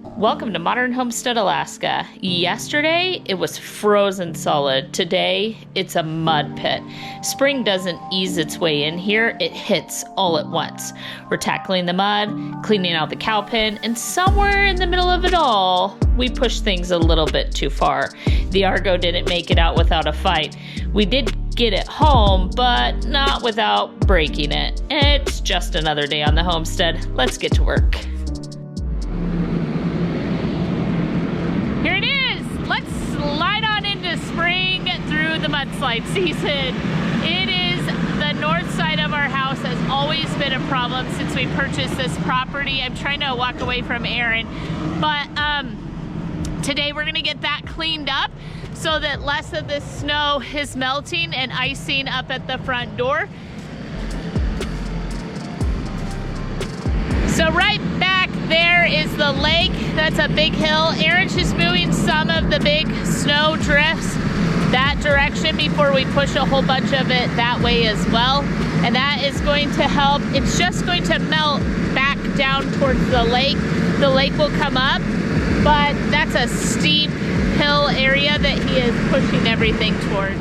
Welcome to Modern Homestead, Alaska. Yesterday, it was frozen solid. Today, it's a mud pit. Spring doesn't ease its way in here. It hits all at once. We're tackling the mud, cleaning out the cow pen, and somewhere in the middle of it all, we pushed things a little bit too far. The Argo didn't make it out without a fight. We did get it home, but not without breaking it. It's just another day on the homestead. Let's get to work. Here it is. Let's slide on into spring through the mudslide season. It is the north side of our house has always been a problem since we purchased this property. I'm trying to walk away from Aaron, but today we're gonna get that cleaned up so that less of the snow is melting and icing up at the front door. So right back there is the lake. That's a big hill. Aaron's just moving some of the big snow drifts that direction before we push a whole bunch of it that way as well. And that is going to help. It's just going to melt back down towards the lake. The lake will come up, but that's a steep hill area that he is pushing everything towards.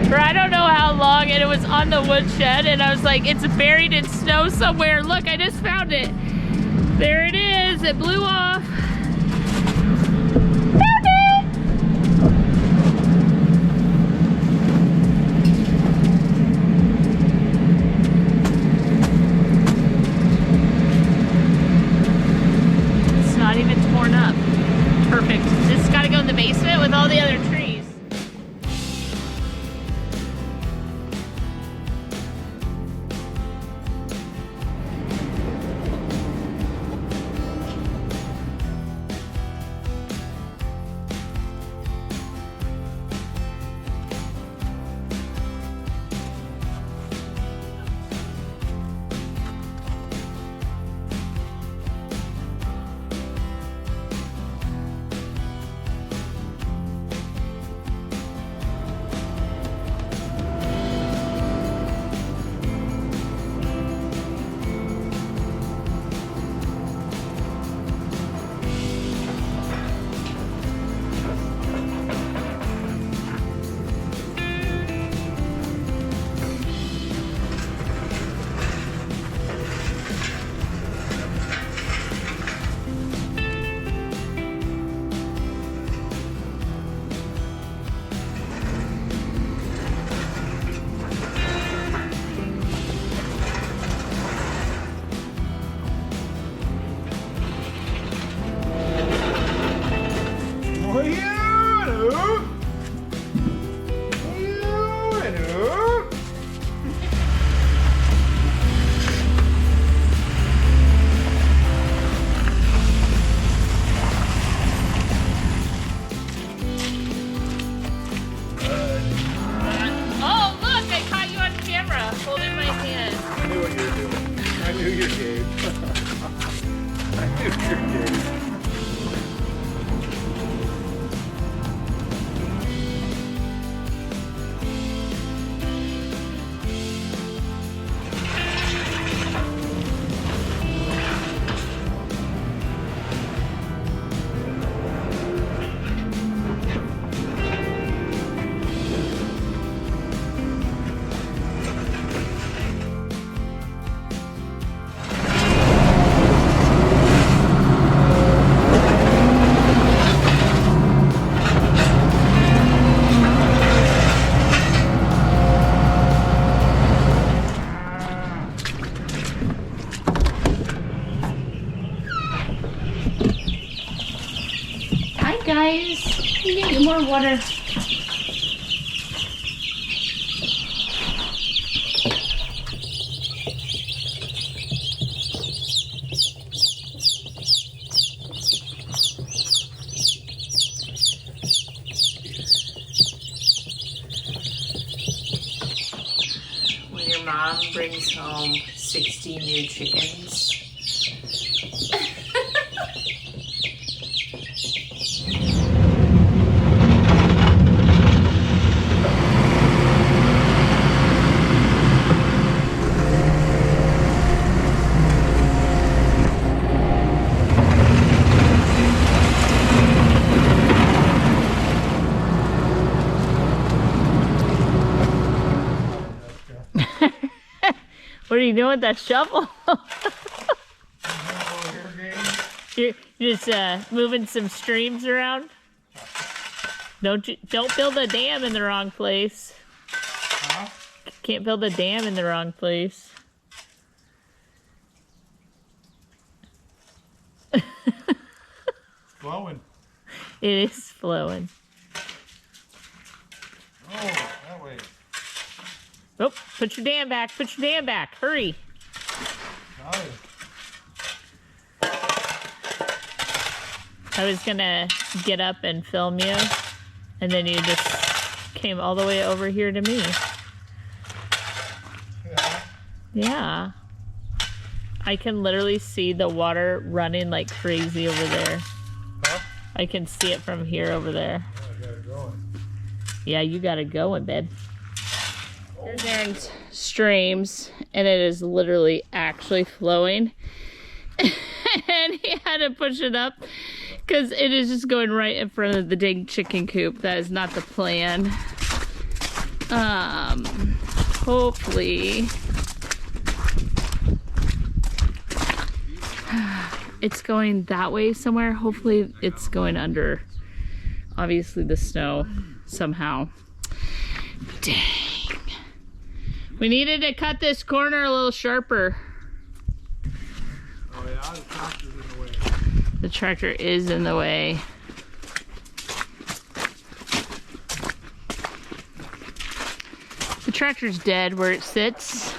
For I don't know how long, and it was on the woodshed, and I was like, it's buried in snow somewhere. Look, I just found it. There it is. It blew off. Found it! It's not even torn up. Perfect. This has got to go in the basement with all the other trees. guys. We get you more water. When your mom brings home 60 new chickens. What are you doing with that shovel? You're just moving some streams around. Don't build a dam in the wrong place. Huh? Can't build a dam in the wrong place. Flowing. It is flowing. Oh, that way. Oh, put your dam back. Put your dam back. Hurry. Got it. I was gonna get up and film you, and then you just came all the way over here to me. Yeah. Yeah. I can literally see the water running like crazy over there. Huh? I can see it from here over there. Oh, I got it going. Yeah, you got it going, babe. Here's Aaron's streams, and it is literally actually flowing. And he had to push it up because it is just going right in front of the dang chicken coop. That is not the plan. Hopefully it's going that way somewhere. Hopefully it's going under, obviously, the snow somehow. Dang. We needed to cut this corner a little sharper. Oh yeah, the tractor's in the way. The tractor is in the way. The tractor's dead where it sits.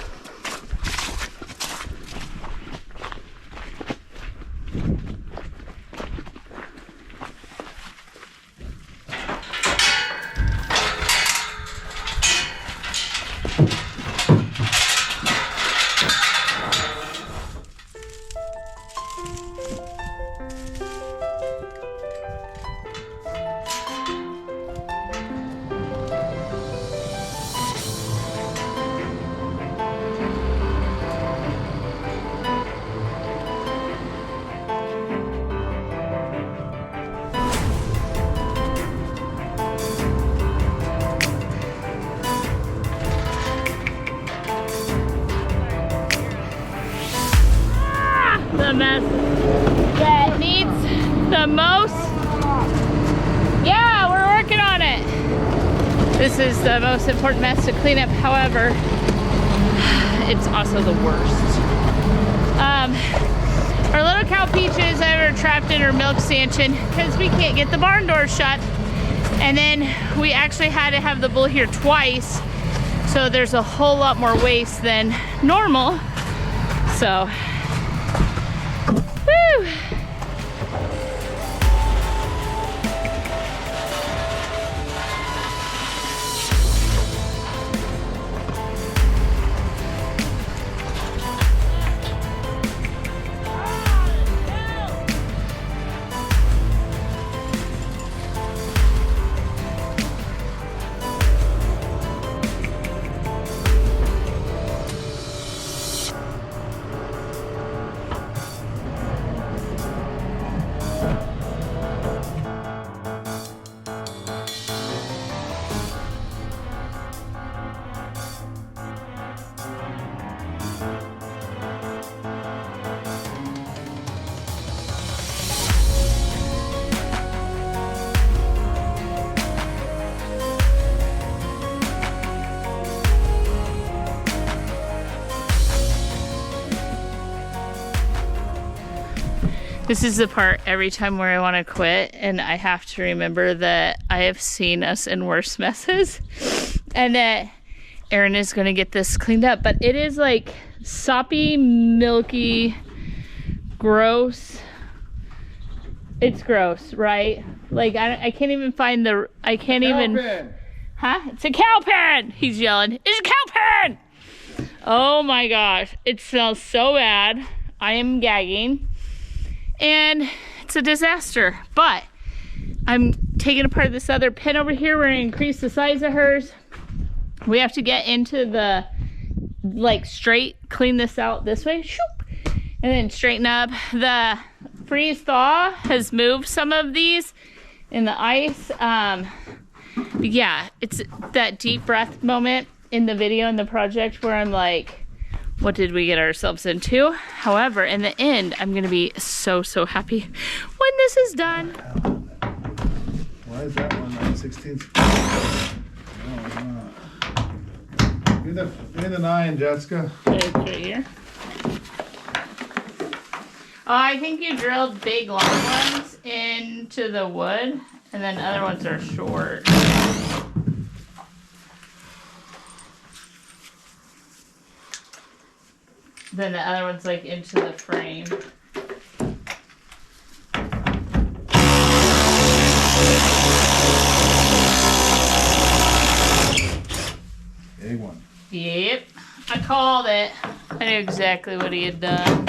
The mess that needs the most. Yeah, we're working on it. This is the most important mess to clean up. However, it's also the worst. Our little cow Peaches are trapped in her milk stanchion because we can't get the barn door shut. And then we actually had to have the bull here twice. So there's a whole lot more waste than normal. So, whew. This is the part every time where I want to quit, and I have to remember that I have seen us in worse messes, and that Erin is going to get this cleaned up. But it is like soppy, milky, gross. It's gross, right? Like I can't even find the. I can't even. Pen. Huh? It's a cow pen! He's yelling. It's a cow pen! Oh my gosh. It smells so bad. I am gagging. And it's a disaster. But I'm taking apart this other pen over here. We're going to increase the size of hers. We have to get into the, like, straight, clean this out this way. Shoop! And then straighten up. The freeze thaw has moved some of these in the ice. Yeah, it's that deep breath moment in the video in the project where I'm like, what did we get ourselves into? However, in the end, I'm gonna be so happy when this is done. Why is that one 9/16? No, it's not. Give me the 9, Jessica. It's right here. Oh, I think you drilled big long ones into the wood, and then other ones are short. Then the other one's like into the frame. Big one. Yep, I called it. I knew exactly what he had done.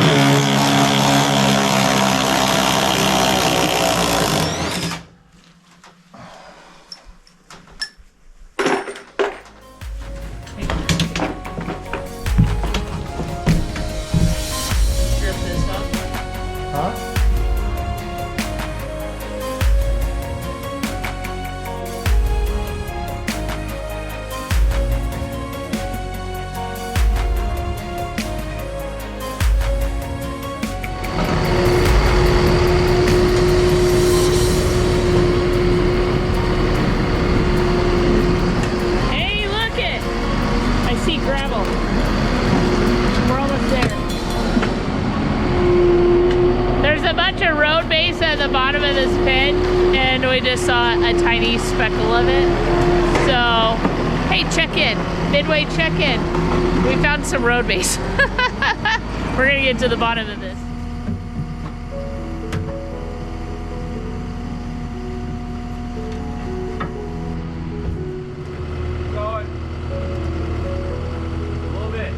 Just saw a tiny speckle of it. So, hey, check in. Midway check in. We found some road base. We're gonna get to the bottom of this. Going. A little bit.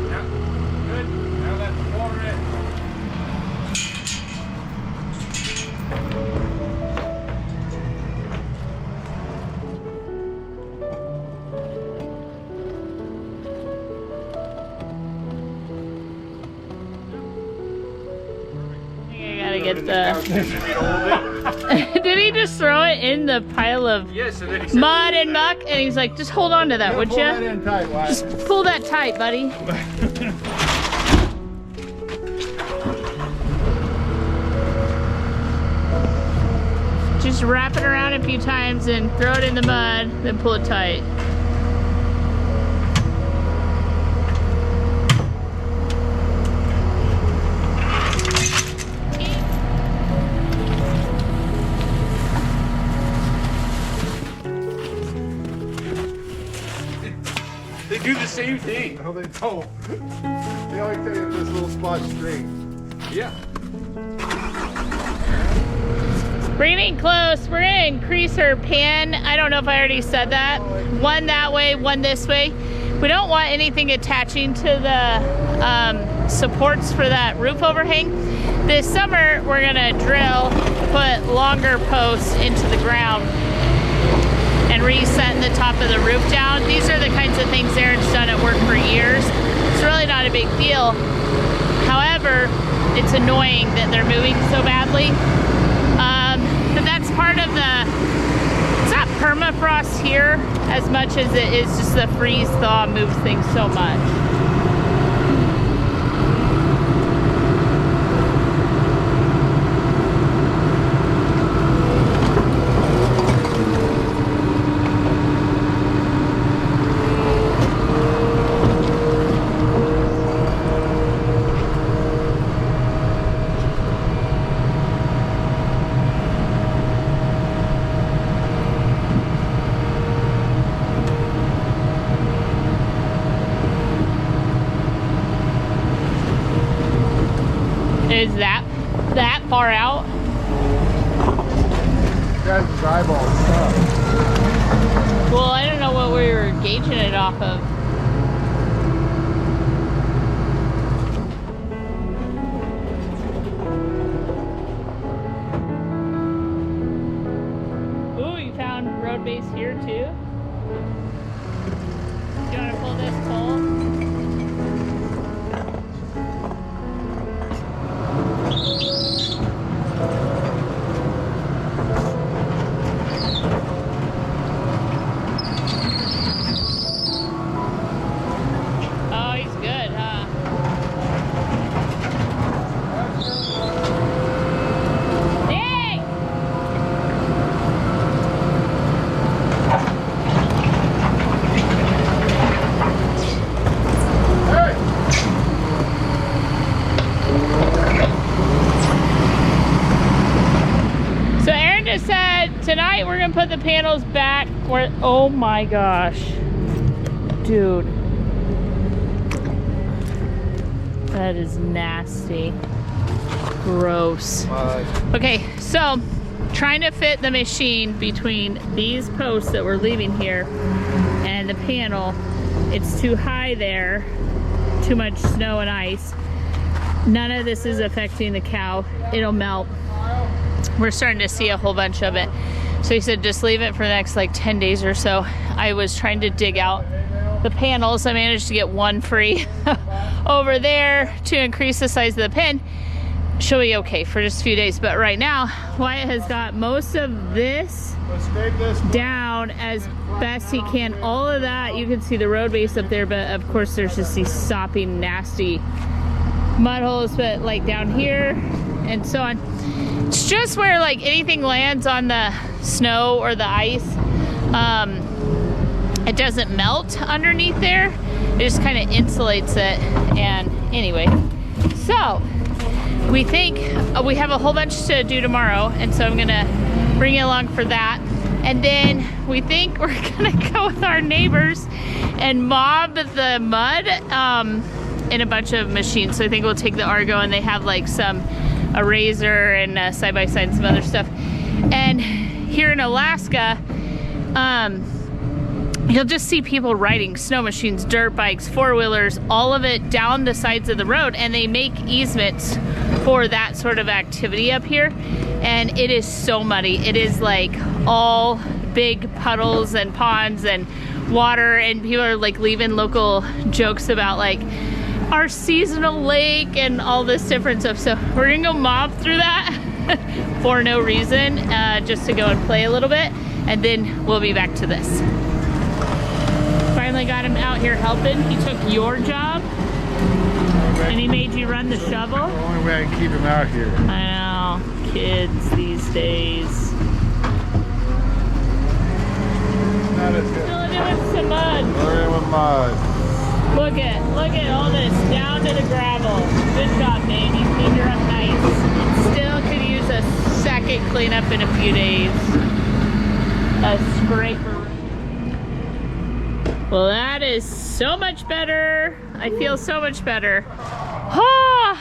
Yeah. Good. Now let the water in. Get the... Did he just throw it in the pile of mud and muck? And he's like, just hold on to that, would you? That in tight, just pull that tight, buddy. Just wrap it around a few times and throw it in the mud, then pull it tight. They do the same thing. No, they don't. They only tell you this little spot straight. Yeah. We're getting close. We're gonna increase her pan. I don't know if I already said that. One that way, one this way. We don't want anything attaching to the supports for that roof overhang. This summer, we're gonna drill, put longer posts into the ground and reset the top of the roof down. These are the kinds of things Erin's done at work for years. It's really not a big deal. However, it's annoying that they're moving so badly. But that's part of the, it's not permafrost here as much as it is just the freeze thaw moves things so much. Is that far out? Guys, his eyeballs stuck. Well, I don't know what we were gauging it off of. Ooh, you found road base here too? Do you want to pull this pole? Oh, he's good, huh? Dang! So Aaron just said tonight we're gonna put the panels back where, oh my gosh. Dude. That is nasty. Gross. Okay, so trying to fit the machine between these posts that we're leaving here and the panel. It's too high there, too much snow and ice. None of this is affecting the cow. It'll melt. We're starting to see a whole bunch of it. So he said just leave it for the next like 10 days or so. I was trying to dig out the panels. I managed to get one free over there to increase the size of the pin. She'll be okay for just a few days, but right now Wyatt has got most of this down as best he can. All of that, you can see the road base up there, but of course there's just these sopping nasty mud holes, but like down here and so on. It's just where like anything lands on the snow or the ice, it doesn't melt underneath there. It just kind of insulates it. And anyway, so we think we have a whole bunch to do tomorrow, and so I'm gonna bring you along for that. And then we think we're gonna go with our neighbors and mob the mud in a bunch of machines. So I think we'll take the Argo, and they have like a razor and side by side and some other stuff. And here in Alaska, you'll just see people riding snow machines, dirt bikes, four-wheelers, all of it down the sides of the road, and they make easements for that sort of activity up here. And it is so muddy. It is like all big puddles and ponds and water, and people are like leaving local jokes about like our seasonal lake and all this different stuff. So we're gonna go mob through that for no reason, just to go and play a little bit, and then we'll be back to this. Finally got him out here helping. He took your job and he made you run the shovel. The only way I can keep him out here. I know, kids these days. Not as good. Filling it with some mud. Filling it with mud. Look at all this down to the gravel. Good job, babe. You cleaned her up nice. Still could use a second cleanup in a few days. A scraper. Well, that is so much better. I feel so much better. Oh!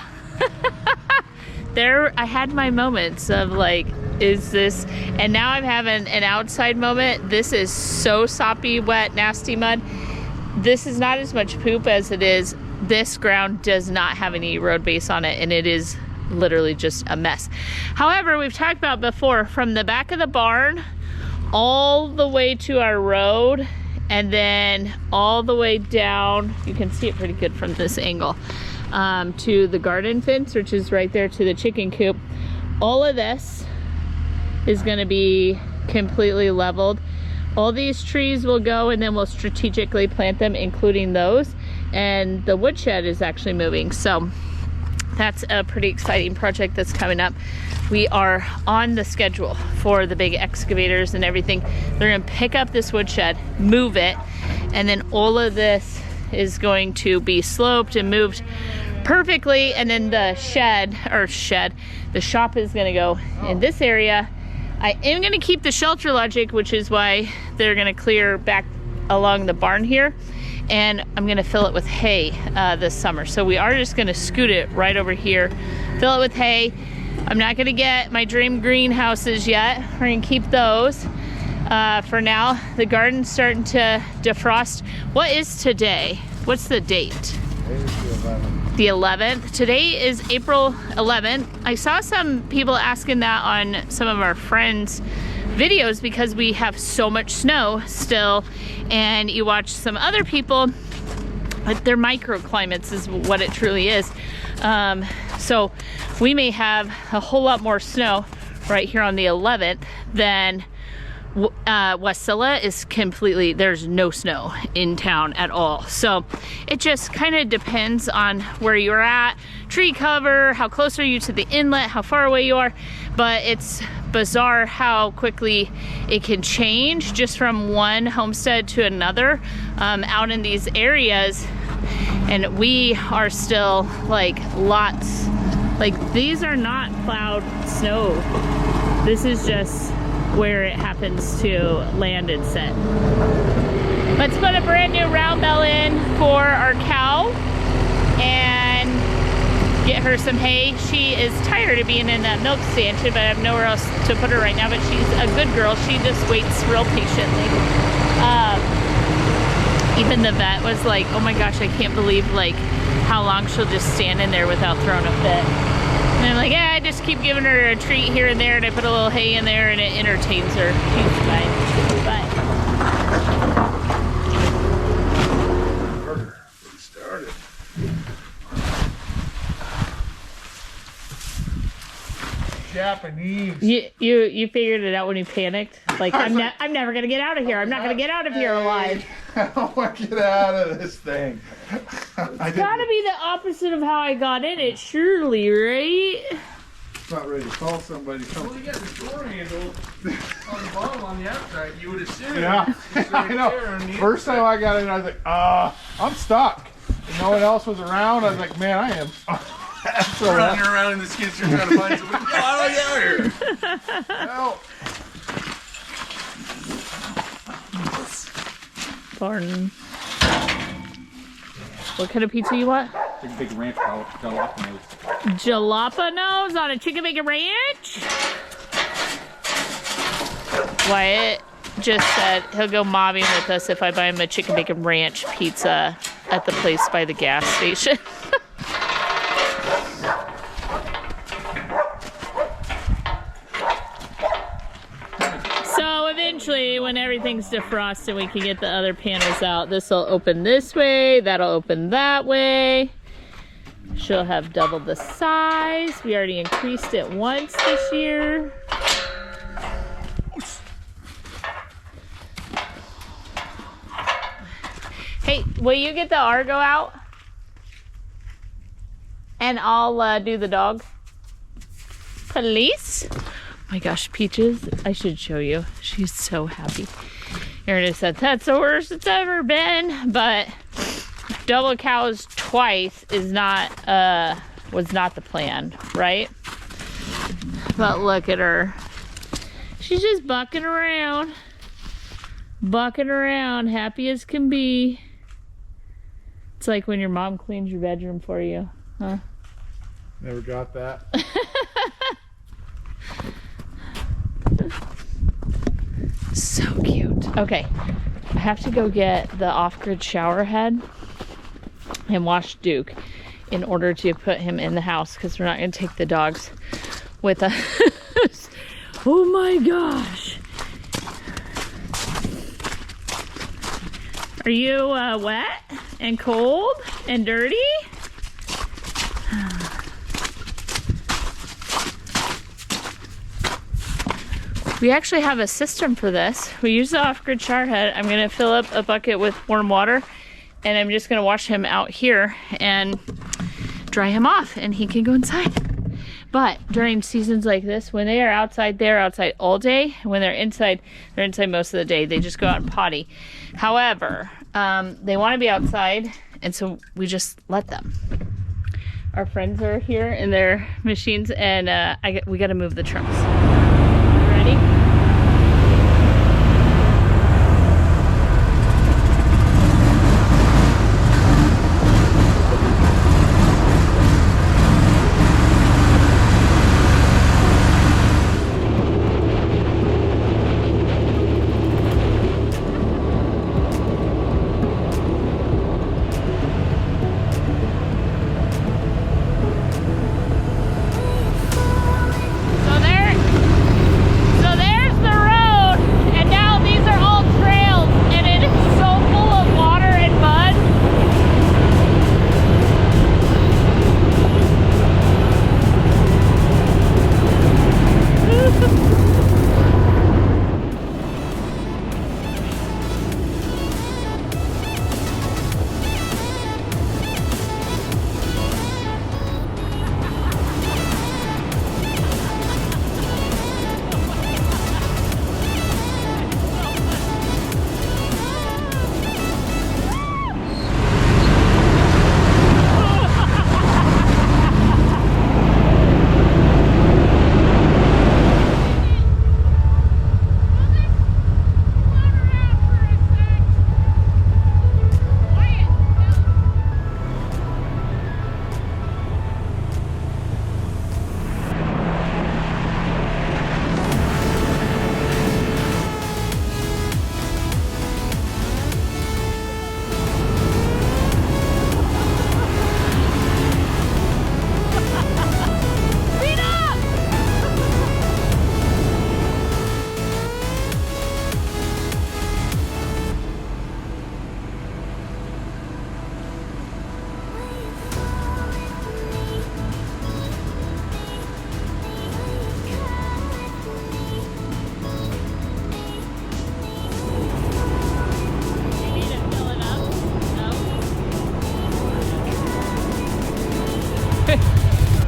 There, I had my moments of like, is this, and now I'm having an outside moment. This is so soppy, wet, nasty mud. This is not as much poop as it is. This ground does not have any road base on it, and it is literally just a mess. However, we've talked about before, from the back of the barn all the way to our road, and then all the way down, you can see it pretty good from this angle, to the garden fence, which is right there to the chicken coop. All of this is going to be completely leveled. All these trees will go, and then we'll strategically plant them, including those. And the woodshed is actually moving. So that's a pretty exciting project that's coming up. We are on the schedule for the big excavators and everything. They're gonna pick up this woodshed, move it, and then all of this is going to be sloped and moved perfectly. And then the the shop is gonna go in this area. I am gonna keep the shelter logic, which is why they're gonna clear back along the barn here. And I'm gonna fill it with hay this summer. So we are just gonna scoot it right over here fill it with hay. I'm not gonna get my dream greenhouses yet. We're gonna keep those. For now, the garden's starting to defrost. What is today? What's the date? The 11th. Today is April 11th. I saw some people asking that on some of our friends' videos because we have so much snow still, and you watch some other people, their microclimates is what it truly is. So we may have a whole lot more snow right here on the 11th than Wasilla is completely, there's no snow in town at all. So it just kind of depends on where you're at, tree cover, how close are you to the inlet, how far away you are. But it's bizarre how quickly it can change just from one homestead to another out in these areas. And we are still like lots, like these are not plowed snow. This is just where it happens to land and sit. Let's put a brand new round bell in for our cow and get her some hay. She is tired of being in that milk stand, but I have nowhere else to put her right now, but she's a good girl. She just waits real patiently. Even the vet was like, oh my gosh, I can't believe like how long she'll just stand in there without throwing a fit. And I'm like, yeah, I just keep giving her a treat here and there, and I put a little hay in there, and it entertains her. She's fine. She's fine. Started. Japanese. You figured it out when you panicked? Like, I'm never gonna get out of here. I'm not gonna get out of here alive. I don't want to get out of this thing. It's gotta be the opposite of how I got in it, surely, right? Not ready to call somebody. Well, you got the door handle on the bottom on the outside. You would assume. Yeah, I know. First time I got in, I was like, I'm stuck. And no one else was around. I was like, man, I am. Running around in the skid steer trying to find somebody. Oh, I don't get out here. Help. Pardon. What kind of pizza you want? Big ranch jalapenos. Jalapenos on a chicken bacon ranch? Wyatt just said he'll go mobbing with us if I buy him a chicken bacon ranch pizza at the place by the gas station. So eventually, when everything's defrosted, we can get the other panels out. This will open this way, that'll open that way. She'll have double the size. We already increased it once this year. Hey, will you get the Argo out? And I'll do the dog. Police? Oh my gosh, Peaches, I should show you. She's so happy. Erin said, that's the worst it's ever been, but double cows twice is not, was not the plan, right? But look at her. She's just bucking around. Bucking around, happy as can be. It's like when your mom cleans your bedroom for you, huh? Never got that. So cute. Okay, I have to go get the off-grid shower head and wash Duke in order to put him in the house because we're not going to take the dogs with us. Oh my gosh. Are you wet and cold and dirty? We actually have a system for this. We use the off-grid shower head. I'm gonna fill up a bucket with warm water and I'm just gonna wash him out here and dry him off and he can go inside. But during seasons like this, when they are outside, they're outside all day. When they're inside most of the day. They just go out and potty. However, they wanna be outside and so we just let them. Our friends are here in their machines and we gotta move the trucks. Ready?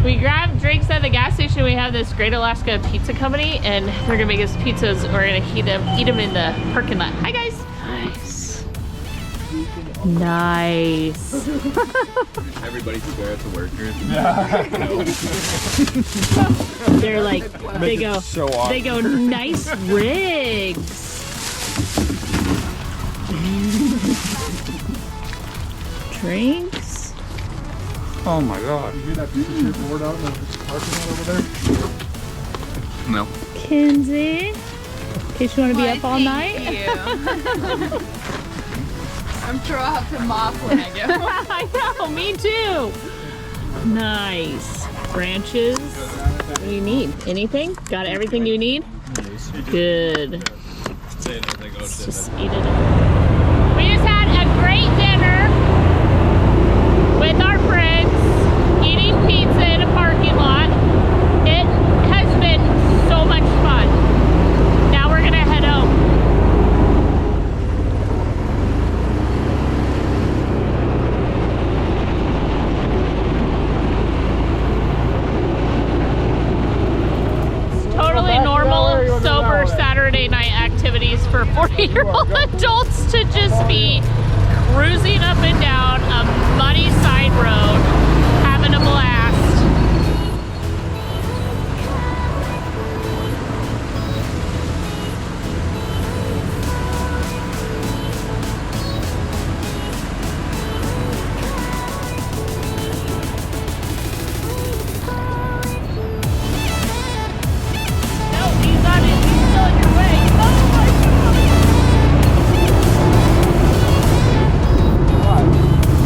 We grabbed drinks at the gas station. We have this Great Alaska Pizza Company, and they're gonna make us pizzas. We're gonna eat them in the parking lot. Hi guys. Nice. Everybody swear at the workers. They're like, they go, they go, nice rigs. Drinks. Oh my God. You hear that piece of shit board out in the parking lot over there? No. Kinsey, in case you want to be up all night. I'm sure I'll have to mop when I go. I know, me too. Nice. Branches. What do you need? Anything? Got everything you need? Good. Let's just eat it up. We just had a great dinner with our friends, eating pizza in a parking lot. It has been so much fun. Now we're gonna head home. Totally normal, sober Saturday night activities for 40-year-old adults to just be cruising up and down a muddy side road, having a blast.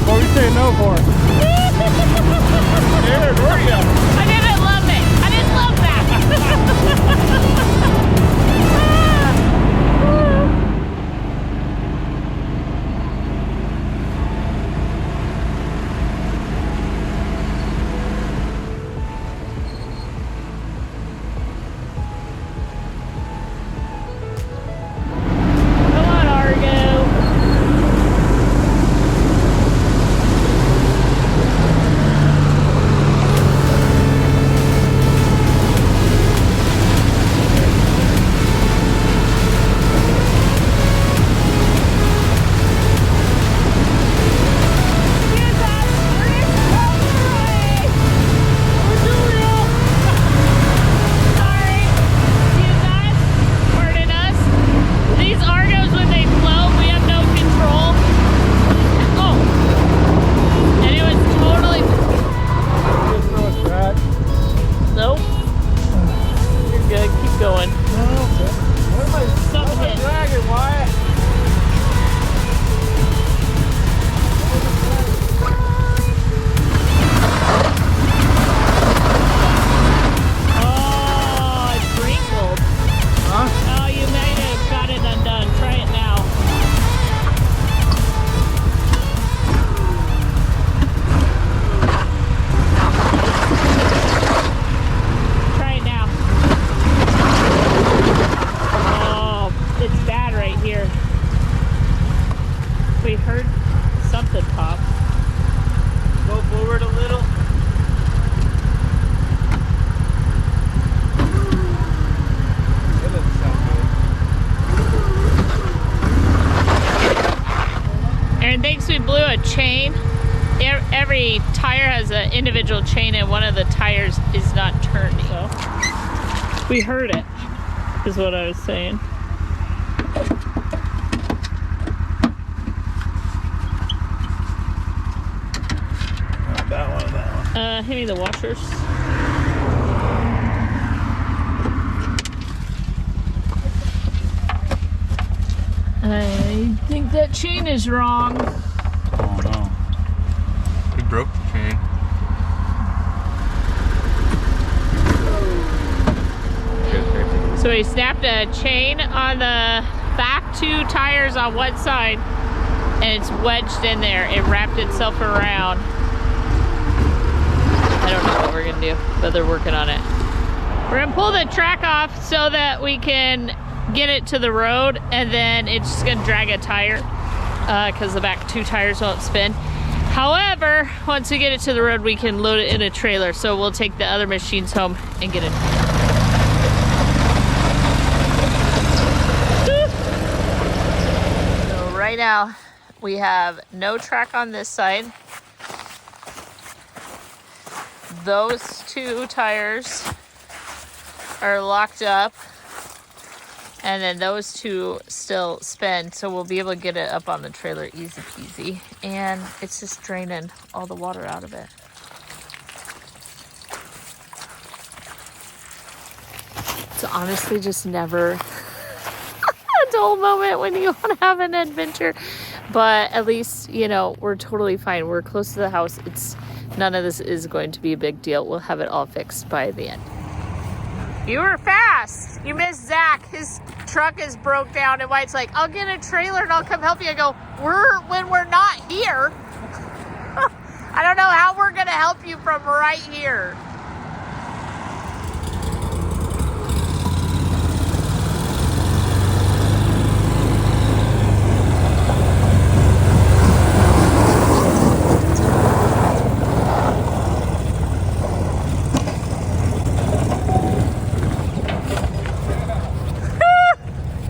What are you saying no for? There, where are you? I didn't love it. I didn't love that. Come on, Argo. Chain. Every tire has an individual chain and one of the tires is not turning. So we heard it, is what I was saying. That one. Hand me the washers. I think that chain is wrong. Oh no. We broke the chain. So he snapped a chain on the back two tires on one side and it's wedged in there. It wrapped itself around. I don't know what we're gonna do, but they're working on it. We're gonna pull the track off so that we can get it to the road, and then it's just gonna drag a tire because the back two tires won't spin. However, once we get it to the road, we can load it in a trailer. So we'll take the other machines home and get it. So right now, we have no track on this side. Those two tires are locked up. And then those two still spin, so we'll be able to get it up on the trailer easy peasy. And it's just draining all the water out of it. It's honestly just never a dull moment when you want to have an adventure. But at least, you know, we're totally fine. We're close to the house. None of this is going to be a big deal. We'll have it all fixed by the end. You were fast. You missed Zach. His truck is broke down, and White's like, I'll get a trailer and I'll come help you. I go, when we're not here. I don't know how we're gonna help you from right here.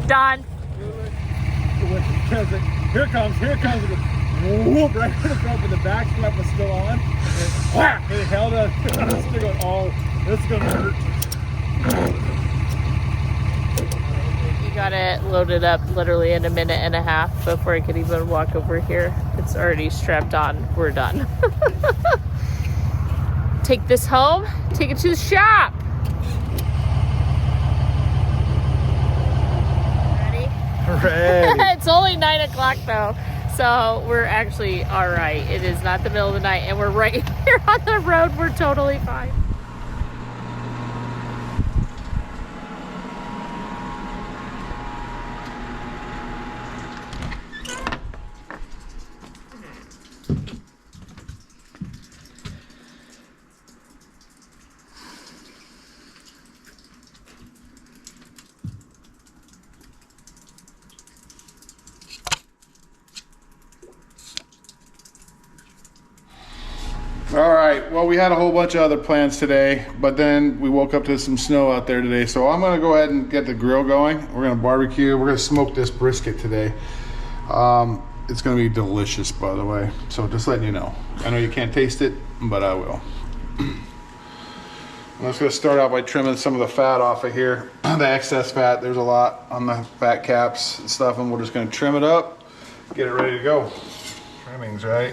Done. Here comes. Whoop, right in the front, but the back strap was still on. And whack, it held us. Still going, oh, this is going to hurt. You got it loaded up literally in a minute and a half before I could even walk over here. It's already strapped on. We're done. Take this home, take it to the shop. Ready. It's only 9 o'clock though, so we're actually all right. It is not the middle of the night, and we're right here on the road. We're totally fine. All right, well, we had a whole bunch of other plans today, but then we woke up to some snow out there today. So I'm gonna go ahead and get the grill going. We're gonna barbecue. We're gonna smoke this brisket today. It's gonna be delicious, by the way. So just letting you know. I know you can't taste it, but I will. I'm just gonna start out by trimming some of the fat off of here. The excess fat, there's a lot on the fat caps and stuff, and we're just gonna trim it up, get it ready to go. Trimmings, right?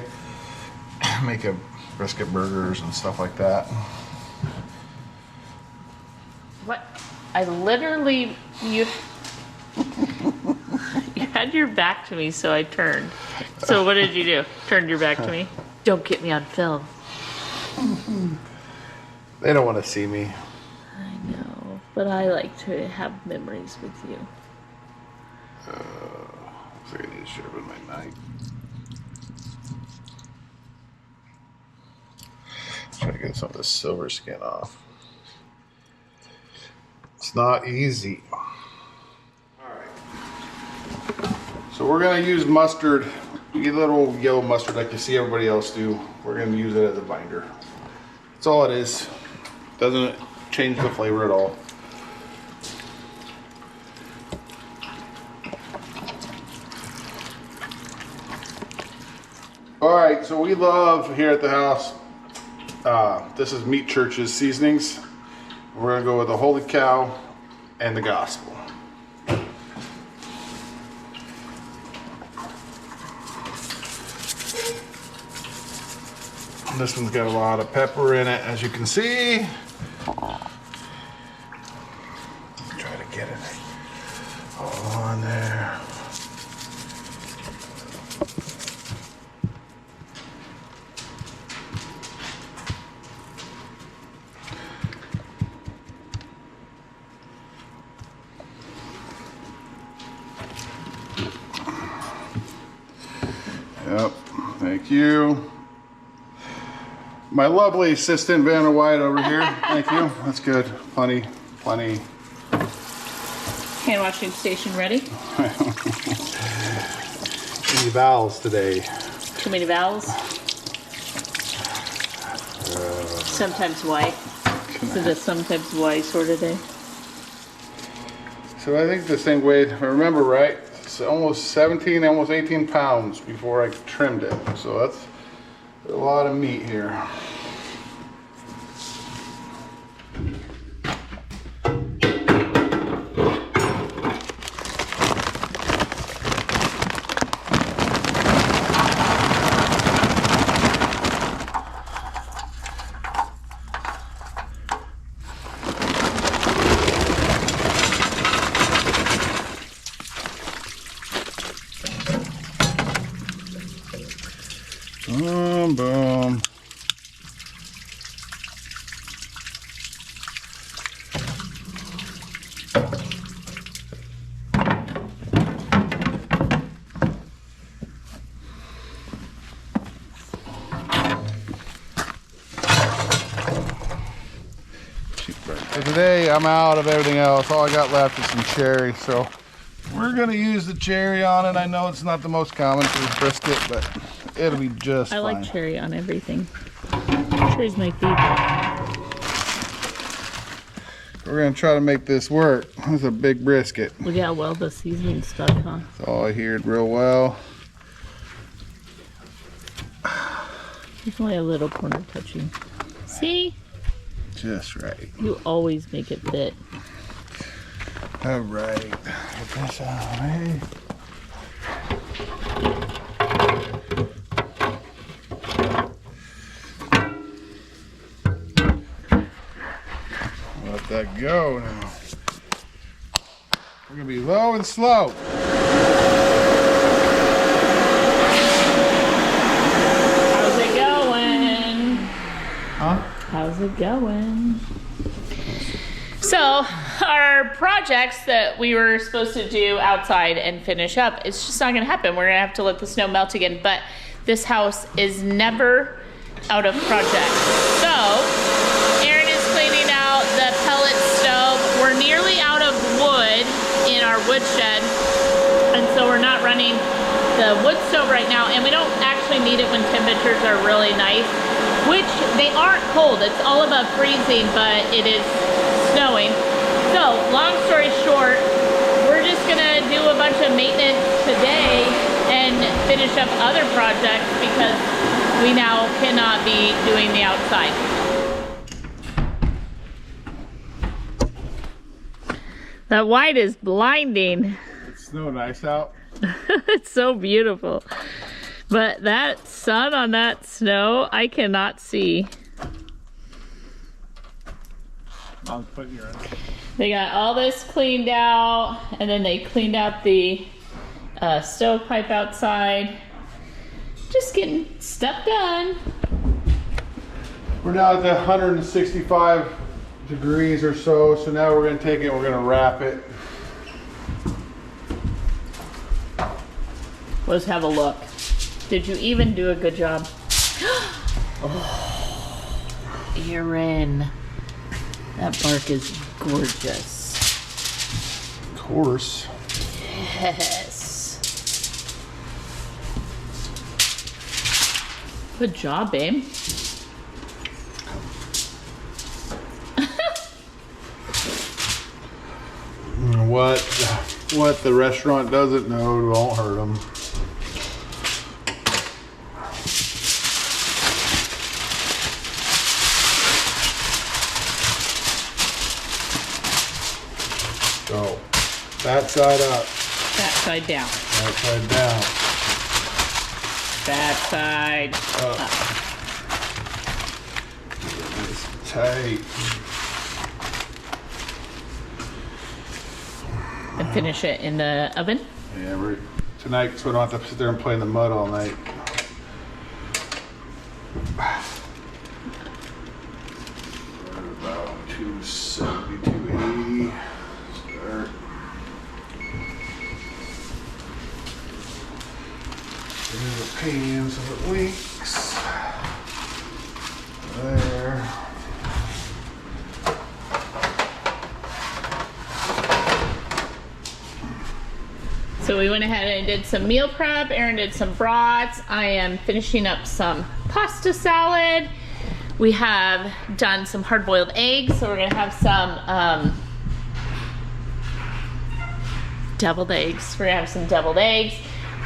Make a brisket burgers and stuff like that. What? I literally, you had your back to me, so I turned. So what did you do? Turned your back to me? Don't get me on film. They don't want to see me. I know, but I like to have memories with you. Looks like I need to sharpen my knife. Try to get some of the silver skin off. It's not easy. Alright. So we're going to use mustard, a little yellow mustard like you see everybody else do. We're going to use it as a binder. That's all it is. Doesn't change the flavor at all. Alright, so we love here at the house, this is Meat Church's seasonings. We're gonna go with the Holy Cow and the Gospel. This one's got a lot of pepper in it, as you can see. Try to get it all on there. Yep, thank you. My lovely assistant, Vanna White, over here. Thank you. That's good. Plenty. Hand washing station ready? Any vowels today? Too many vowels? Sometimes white. So the sometimes white sort of day. So I think this thing weighed, if I remember right, it's almost 17, almost 18 pounds before I trimmed it. So that's a lot of meat here. Boom, boom. So today I'm out of everything else. All I got left is some cherry, so we're gonna use the cherry on it. I know it's not the most common for brisket, but it'll be just fine. I like cherry on everything. Cherry's my favorite. We're gonna try to make this work. This is a big brisket. Look how well the seasoning's stuck, huh? It's all adhered real well. There's only a little corner touching. See? Just right. You always make it fit. All right. Get this out of the way. Let that go now. We're gonna be low and slow. How's it going? Huh? How's it going? So, our projects that we were supposed to do outside and finish up, it's just not gonna happen. We're gonna have to let the snow melt again, but this house is never out of projects. So, Aaron is cleaning out the pellet stove. We're nearly out of wood in our wood shed, and so we're not running the wood stove right now, and we don't actually need it when temperatures are really nice, which they aren't cold. It's all above freezing, but it is snowing. So, long story short, we're just gonna do a bunch of maintenance today and finish up other projects because we now cannot be doing the outside. That white is blinding. It's snow nice out. It's so beautiful. But that sun on that snow, I cannot see. Mom's putting your They got all this cleaned out, and then they cleaned out the stovepipe outside. Just getting stuff done. We're now at the 165 degrees or so, so now we're gonna take it, we're gonna wrap it. Let's have a look. Did you even do a good job? Oh, Aaron. That bark is gorgeous. Of course. Yes. Good job, babe. What the restaurant doesn't know won't hurt them. So, that side up, That side down. that side down, That side up. up. It's tight. And finish it in the oven. Yeah, tonight, so we don't have to sit there and play in the mud all night. About 270, 280. Start. There's the pan so it leaks. There. So we went ahead and did some meal prep. Aaron did some brats. I am finishing up some pasta salad. We have done some hard-boiled eggs, so we're gonna have some deviled eggs. We're gonna have some deviled eggs.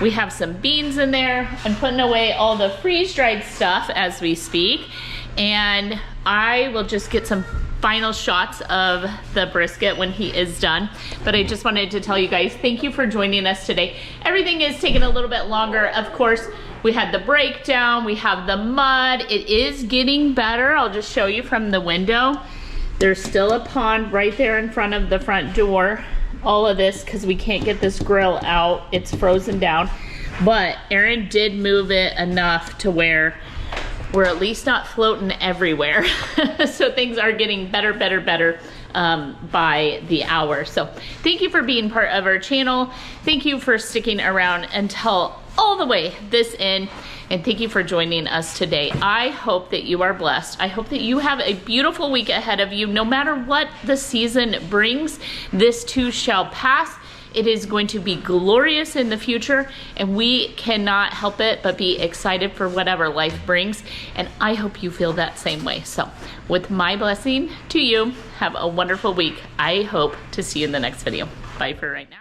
We have some beans in there. I'm putting away all the freeze-dried stuff as we speak, and I will just get some final shots of the brisket when he is done. But I just wanted to tell you guys, thank you for joining us today. Everything is taking a little bit longer. Of course, we had the breakdown, we have the mud. It is getting better. I'll just show you from the window. There's still a pond right there in front of the front door. All of this, because we can't get this grill out. It's frozen down. But Aaron did move it enough to where we're at least not floating everywhere. So things are getting better by the hour. So thank you for being part of our channel. Thank you for sticking around until all the way this end. And thank you for joining us today. I hope that you are blessed. I hope that you have a beautiful week ahead of you. No matter what the season brings, this too shall pass. It is going to be glorious in the future, and we cannot help it but be excited for whatever life brings. And I hope you feel that same way. So with my blessing to you, have a wonderful week. I hope to see you in the next video. Bye for right now.